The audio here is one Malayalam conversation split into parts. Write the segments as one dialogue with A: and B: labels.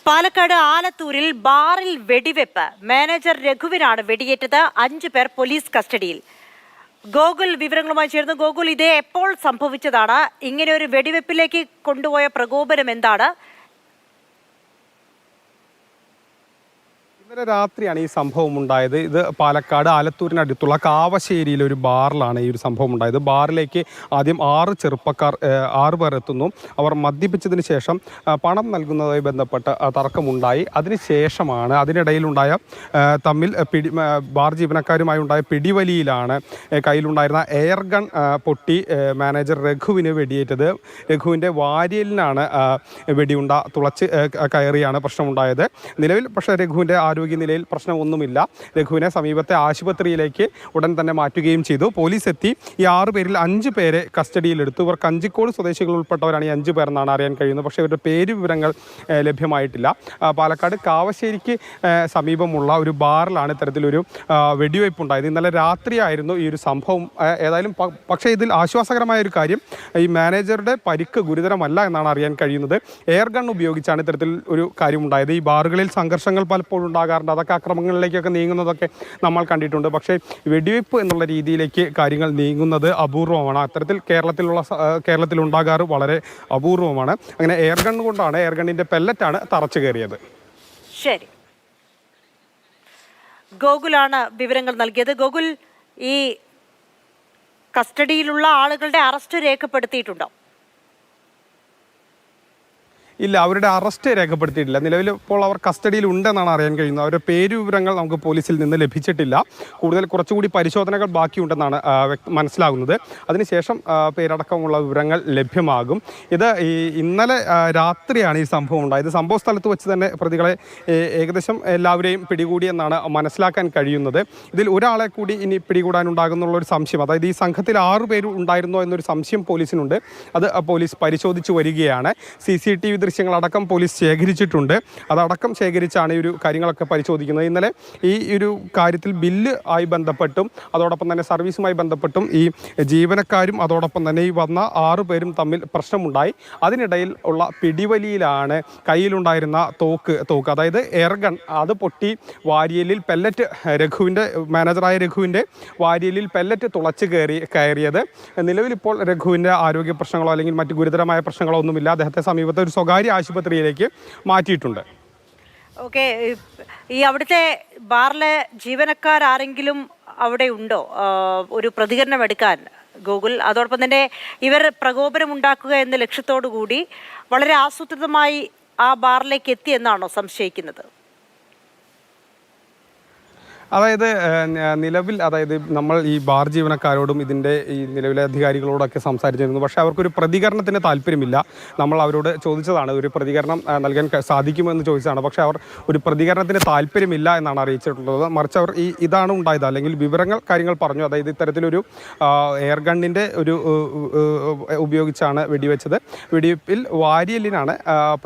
A: പാലക്കാട് ആലത്തൂരിൽ ബാറിൽ വെടിവെപ്പ്. മാനേജർ രഘുവിനാണ് വെടിയേറ്റത്. 5 പേർ പോലീസ് കസ്റ്റഡിയിൽ. ഗോകുൽ വിവരങ്ങളുമായി ചേർന്ന്. ഗോകുൽ, ഇത് എപ്പോൾ സംഭവിച്ചതാണ്? ഇങ്ങനെ ഒരു വെടിവെപ്പിലേക്ക് കൊണ്ടുപോയ പ്രകോപനം എന്താണ്?
B: ഇന്നലെ രാത്രിയാണ് ഈ സംഭവം ഉണ്ടായത്. ഇത് പാലക്കാട് ആലത്തൂരിനടുത്തുള്ള കാവശ്ശേരിയിലെ ഒരു ബാറിലാണ് ഈ ഒരു സംഭവം ഉണ്ടായത്. ബാറിലേക്ക് ആദ്യം 6 പേർ എത്തുന്നു. അവർ മദ്യപിച്ചതിന് ശേഷം പണം നൽകുന്നതുമായി ബന്ധപ്പെട്ട തർക്കമുണ്ടായി. അതിനുശേഷമാണ് അതിനിടയിലുണ്ടായ തമ്മിൽ ബാർ ജീവനക്കാരുമായി ഉണ്ടായ പിടിവലിയിലാണ് കയ്യിലുണ്ടായിരുന്ന എയർ ഗൺ പൊട്ടി മാനേജർ രഘുവിന് വെടിയേറ്റത്. രഘുവിൻ്റെ വാരിയലിനാണ് വെടിയുണ്ട തുളച്ച് കയറിയാണ് പ്രശ്നമുണ്ടായത്. നിലവിൽ പക്ഷേ രഘുവിൻ്റെ ആരോഗ്യനിലയിൽ പ്രശ്നമൊന്നുമില്ല. രഘുവിനെ സമീപത്തെ ആശുപത്രിയിലേക്ക് ഉടൻ തന്നെ മാറ്റുകയും ചെയ്തു. പോലീസ് എത്തി ഈ 6 പേരിൽ 5 പേരെ കസ്റ്റഡിയിലെടുത്തു. ഇവർ കഞ്ചിക്കോട് സ്വദേശികൾ ഉൾപ്പെട്ടവരാണ് ഈ 5 പേർ എന്നാണ് അറിയാൻ കഴിയുന്നത്. പക്ഷേ ഇവരുടെ പേര് വിവരങ്ങൾ ലഭ്യമായിട്ടില്ല. പാലക്കാട് കാവശ്ശേരിക്ക് സമീപമുള്ള ഒരു ബാറിലാണ് ഇത്തരത്തിലൊരു വെടിവയ്പ് ഉണ്ടായത്. ഇന്നലെ രാത്രിയായിരുന്നു ഈ ഒരു സംഭവം. ഏതായാലും പക്ഷേ ഇതിൽ ആശ്വാസകരമായ ഒരു കാര്യം, ഈ മാനേജറുടെ പരിക്ക് ഗുരുതരമല്ല എന്നാണ് അറിയാൻ കഴിയുന്നത്. എയർ ഗൺ ഉപയോഗിച്ചാണ് ഇത്തരത്തിൽ ഒരു കാര്യമുണ്ടായത്. ഈ ബാറുകളിൽ സംഘർഷങ്ങൾ പലപ്പോഴും ഉണ്ടാകാറുണ്ട്. അതൊക്കെ അക്രമങ്ങളിലേക്കൊക്കെ നീങ്ങുന്നതൊക്കെ നമ്മൾ കണ്ടിട്ടുണ്ട്. പക്ഷേ വെടിവെപ്പ് എന്നുള്ള രീതിയിലേക്ക് കാര്യങ്ങൾ നീങ്ങുന്നത് അപൂർവമാണ്. അത്തരത്തിൽ കേരളത്തിൽ ഉണ്ടാകാറ് വളരെ അപൂർവമാണ്. അങ്ങനെ എയർ ഗൺ കൊണ്ടാണ്, എയർ ഗണ്ണിൻ്റെ പെല്ലറ്റാണ് തറച്ചു കയറിയത്.
A: ശരി, ഗോകുലാണ് വിവരങ്ങൾ നൽകിയത്. ഗോകുൽ, ഈ കസ്റ്റഡിയിലുള്ള ആളുകളുടെ അറസ്റ്റ് രേഖപ്പെടുത്തിയിട്ടുണ്ടോ?
B: ഇല്ല, അവരുടെ അറസ്റ്റ് രേഖപ്പെടുത്തിയിട്ടില്ല. നിലവിൽ ഇപ്പോൾ അവർ കസ്റ്റഡിയിൽ ഉണ്ടെന്നാണ് അറിയാൻ കഴിയുന്നത്. അവരുടെ പേര് വിവരങ്ങൾ നമുക്ക് പോലീസിൽ നിന്ന് ലഭിച്ചിട്ടില്ല. കുറച്ചുകൂടി പരിശോധനകൾ ബാക്കിയുണ്ടെന്നാണ് മനസ്സിലാകുന്നത്. അതിനുശേഷം പേരടക്കമുള്ള വിവരങ്ങൾ ലഭ്യമാകും. ഇത് ഇന്നലെ രാത്രിയാണ് ഈ സംഭവം ഉണ്ടായത്. സംഭവ സ്ഥലത്ത് വെച്ച് തന്നെ പ്രതികളെ ഏകദേശം എല്ലാവരെയും പിടികൂടിയെന്നാണ് മനസ്സിലാക്കാൻ കഴിയുന്നത്. ഇതിൽ ഒരാളെ കൂടി ഇനി പിടികൂടാനുണ്ടാകുന്നുള്ളൊരു സംശയം, അതായത് ഈ സംഘത്തിൽ 6 പേര് ഉണ്ടായിരുന്നോ എന്നൊരു സംശയം പോലീസിനുണ്ട്. അത് പോലീസ് പരിശോധിച്ചു വരികയാണ്. CCTV ദൃശ്യങ്ങളടക്കം പോലീസ് ശേഖരിച്ചിട്ടുണ്ട്. അതടക്കം ശേഖരിച്ചാണ് ഈ ഒരു കാര്യങ്ങളൊക്കെ പരിശോധിക്കുന്നത്. ഇന്നലെ ഈ ഒരു കാര്യത്തിൽ ബില്ല് ആയി ബന്ധപ്പെട്ടും അതോടൊപ്പം തന്നെ സർവീസുമായി ബന്ധപ്പെട്ടും ഈ ജീവനക്കാരും അതോടൊപ്പം തന്നെ ഈ വന്ന 6 പേരും തമ്മിൽ പ്രശ്നമുണ്ടായി. അതിനിടയിൽ ഉള്ള പിടിവലിയിലാണ് കയ്യിലുണ്ടായിരുന്ന തോക്ക് അതായത് എയർ ഗൺ അത് പൊട്ടി വാരിയലിൽ പെല്ലറ്റ് മാനേജറായ രഘുവിൻ്റെ വാരിയലിൽ പെല്ലറ്റ് തുളച്ച് കയറിയത്. നിലവിലിപ്പോൾ രഘുവിൻ്റെ ആരോഗ്യ പ്രശ്നങ്ങളോ അല്ലെങ്കിൽ മറ്റ് ഗുരുതരമായ പ്രശ്നങ്ങളോ ഒന്നുമില്ല. അദ്ദേഹത്തെ സമീപത്തെ ഒരു സ്വകാര്യ ആശുപത്രിയിലേക്ക് മാറ്റിയിട്ടുണ്ട്.
A: ഓക്കെ, ഈ അവിടുത്തെ ബാറിലെ ജീവനക്കാരെങ്കിലും അവിടെ ഉണ്ടോ ഒരു പ്രതികരണം എടുക്കാൻ, ഗോകുൽ? അതോടൊപ്പം തന്നെ ഇവർ പ്രകോപനം ഉണ്ടാക്കുക എന്ന ലക്ഷ്യത്തോടു കൂടി വളരെ ആസൂത്രിതമായി ആ ബാറിലേക്ക് എത്തിയെന്നാണോ സംശയിക്കുന്നത്?
B: നിലവിൽ നമ്മൾ ഈ ബാർ ജീവനക്കാരോടും ഈ നിലവിലെ അധികാരികളോടൊക്കെ സംസാരിച്ചിരുന്നു. പക്ഷേ അവർക്കൊരു പ്രതികരണത്തിന് താല്പര്യമില്ല. നമ്മൾ അവരോട് ചോദിച്ചതാണ്, ഒരു പ്രതികരണം നൽകാൻ സാധിക്കുമെന്ന് ചോദിച്ചതാണ്. പക്ഷേ അവർ ഒരു പ്രതികരണത്തിന് താല്പര്യമില്ല എന്നാണ് അറിയിച്ചിട്ടുള്ളത്. മറിച്ച് അവർ ഇതാണ് ഉണ്ടായത്, അല്ലെങ്കിൽ കാര്യങ്ങൾ പറഞ്ഞു. അതായത് ഇത്തരത്തിലൊരു എയർ ഗണ്ണിൻ്റെ ഉപയോഗിച്ചാണ് വെടിവെച്ചത്. വെടിവെപ്പിൽ വാരിയലിനാണ്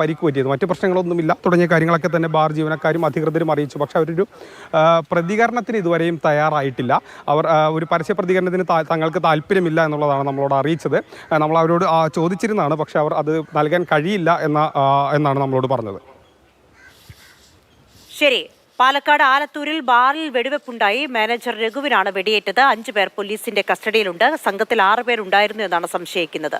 B: പരിക്ക് പറ്റിയത്. മറ്റു പ്രശ്നങ്ങളൊന്നുമില്ല തുടങ്ങിയ കാര്യങ്ങളൊക്കെ തന്നെ ബാർ ജീവനക്കാരും അധികൃതരും അറിയിച്ചു. പക്ഷേ അവരൊരു പ്രതികരണത്തിന് ഇതുവരെയും തയ്യാറായിട്ടില്ല. അവർ ഒരു പരസ്യ പ്രതികരണത്തിന് തങ്ങൾക്ക് താല്പര്യമില്ല എന്നുള്ളതാണ് നമ്മളോട് അറിയിച്ചത്. നമ്മൾ അവരോട് ചോദിച്ചിരുന്നതാണ്, പക്ഷേ അവർ അത് നൽകാൻ കഴിയില്ല എന്നാണ് നമ്മളോട് പറഞ്ഞത്.
A: ശരി, പാലക്കാട് ആലത്തൂരിൽ ബാറിൽ വെടിവെപ്പുണ്ടായി. മാനേജർ രഘുവിനാണ് വെടിയേറ്റത്. 5 പേർ പോലീസിന്റെ കസ്റ്റഡിയിലുണ്ട്. സംഘത്തിൽ 6 പേരുണ്ടായിരുന്നു എന്നാണ് സംശയിക്കുന്നത്.